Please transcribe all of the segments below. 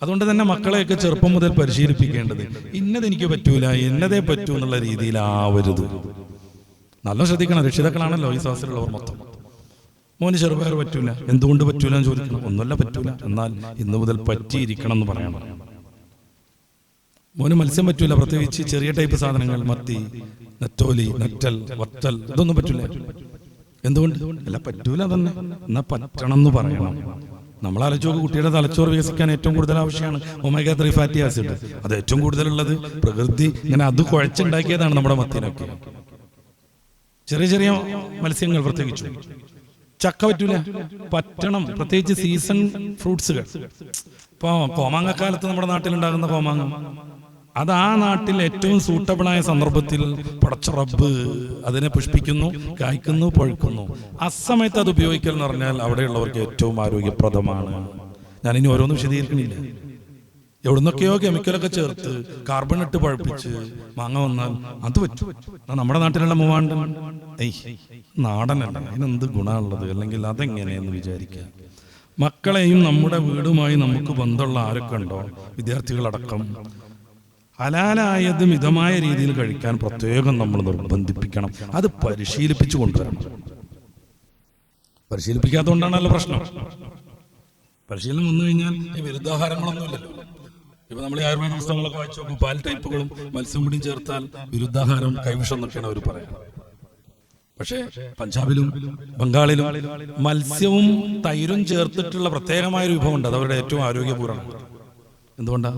അതുകൊണ്ട് തന്നെ മക്കളെയൊക്കെ ചെറുപ്പം മുതൽ പരിശീലിപ്പിക്കേണ്ടത് ഇന്നതെനിക്ക് പറ്റൂല, എന്നതേ പറ്റൂ എന്നുള്ള രീതിയിലാവരുത്. നല്ല ശ്രദ്ധിക്കണം. രക്ഷിതാക്കളാണല്ലോ ഈ സദസ്സിലുള്ളവർ മൊത്തം. മോന് ചെറുപയർ പറ്റൂല, എന്തുകൊണ്ട് പറ്റൂല എന്ന് ചോദിക്കണം. ഒന്നുമല്ല പറ്റൂല, എന്നാൽ ഇന്നു മുതൽ പറ്റിയിരിക്കണം എന്ന് പറയണം. മോന് മത്സ്യം പറ്റൂല, പ്രത്യേകിച്ച് ചെറിയ ടൈപ്പ് സാധനങ്ങൾ, മത്തി, നെത്തോലി, നെറ്റൽ, വത്തൽ, ഇതൊന്നും പറ്റൂല. എന്തുകൊണ്ട്? അല്ല പറ്റൂല തന്നെ, എന്നാ പറ്റണം എന്ന് പറയണം. നമ്മൾ ആലോചിച്ച് കുട്ടിയുടെ തലച്ചോറ് വികസിക്കാൻ ഏറ്റവും കൂടുതൽ ആവശ്യമാണ് ഒമേഗ 3 ഫാറ്റി ആസിഡ്. അത് ഏറ്റവും കൂടുതലുള്ളത് പ്രകൃതി ഇങ്ങനെ അത് കുഴച്ചുണ്ടാക്കിയതാണ് നമ്മുടെ മത്തിനൊക്കെ. ചെറിയ ചെറിയ മത്സ്യങ്ങൾ പ്രത്യേകിച്ചു. ചക്ക പറ്റൂല, പറ്റണം. പ്രത്യേകിച്ച് സീസൺ ഫ്രൂട്ട്സുകൾ. ഇപ്പൊ കോമാങ്ങക്കാലത്ത് നമ്മുടെ നാട്ടിലുണ്ടാകുന്ന കോമാങ്ങ, അത് ആ നാട്ടിൽ ഏറ്റവും സൂട്ടബിളായ സന്ദർഭത്തിൽ പടച്ച റബ്ബ് അതിനെ പുഷ്പിക്കുന്നു, കായ്ക്കുന്നു, പഴുക്കുന്നു. അസമയത്ത് അത് ഉപയോഗിക്കൽ എന്ന് പറഞ്ഞാൽ അവിടെയുള്ളവർക്ക് ഏറ്റവും ആരോഗ്യപ്രദമാണ്. ഞാനിനി ഓരോന്നും വിശദീകരിക്കണില്ല. എവിടുന്നൊക്കെയോ കെമിക്കലൊക്കെ ചേർത്ത് കാർബൺ ഇട്ട് പഴുപ്പിച്ച് മാങ്ങ വന്നാൽ അത് പറ്റും. നമ്മുടെ നാട്ടിലുള്ള മൂവാണ്ടൻ നാടനല്ല, അതിനെന്ത് ഗുണമുള്ളത്, അല്ലെങ്കിൽ അതെങ്ങനെയെന്ന് വിചാരിക്കുക. മക്കളെയും നമ്മുടെ വീടുമായി നമുക്ക് ബന്ധമുള്ള ആരൊക്കെ ഉണ്ടോ, വിദ്യാർത്ഥികളടക്കം, ഹലാലായത് മിതമായ രീതിയിൽ കഴിക്കാൻ പ്രത്യേകം നമ്മൾ നിർബന്ധിപ്പിക്കണം. അത് പരിശീലിപ്പിച്ചു കൊണ്ടുവരണം. പരിശീലിപ്പിക്കാത്തതുകൊണ്ടാണല്ലോ പ്രശ്നം. പരിശീലനം വന്നു കഴിഞ്ഞാൽ ഈ വിരുദ്ധാഹാരങ്ങളൊന്നുമില്ലല്ലോ. ഇപ്പൊ നമ്മൾ ഈ ആയുർവേദ പുസ്തകങ്ങളൊക്കെ വായിച്ചു നോക്കും, പാൽ ടൈപ്പുകളും മത്സ്യം കൂടിയും ചേർത്താൽ വിരുദ്ധാഹാരം കൈവിഷം എന്നൊക്കെയാണ് അവർ പറയുന്നത്. പക്ഷേ പഞ്ചാബിലും ബംഗാളിലും മത്സ്യവും തൈരും ചേർത്തിട്ടുള്ള പ്രത്യേകമായ ഒരു വിഭവം ഉണ്ട്. അത് അവരുടെ ഏറ്റവും ആരോഗ്യപൂർണ്ണം. എന്തുകൊണ്ടാണ്?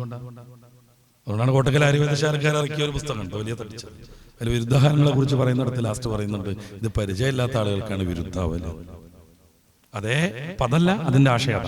അതുകൊണ്ടാണ് കോട്ടക്കൽ ആയുർവേദശാലക്കാർ ഇറക്കിയ ഒരു പുസ്തകമുണ്ട്, വലിയ തടിച്ച. അതിൽ വിരുദ്ധാഹാരങ്ങളെ കുറിച്ച് പറയുന്നിടത്ത് ലാസ്റ്റ് പറയുന്നുണ്ട്, ഇത് പരിചയമില്ലാത്ത ആളുകൾക്കാണ് വിരുദ്ധാവല്. അതേ പദല്ല, അതിന്റെ ആശയം.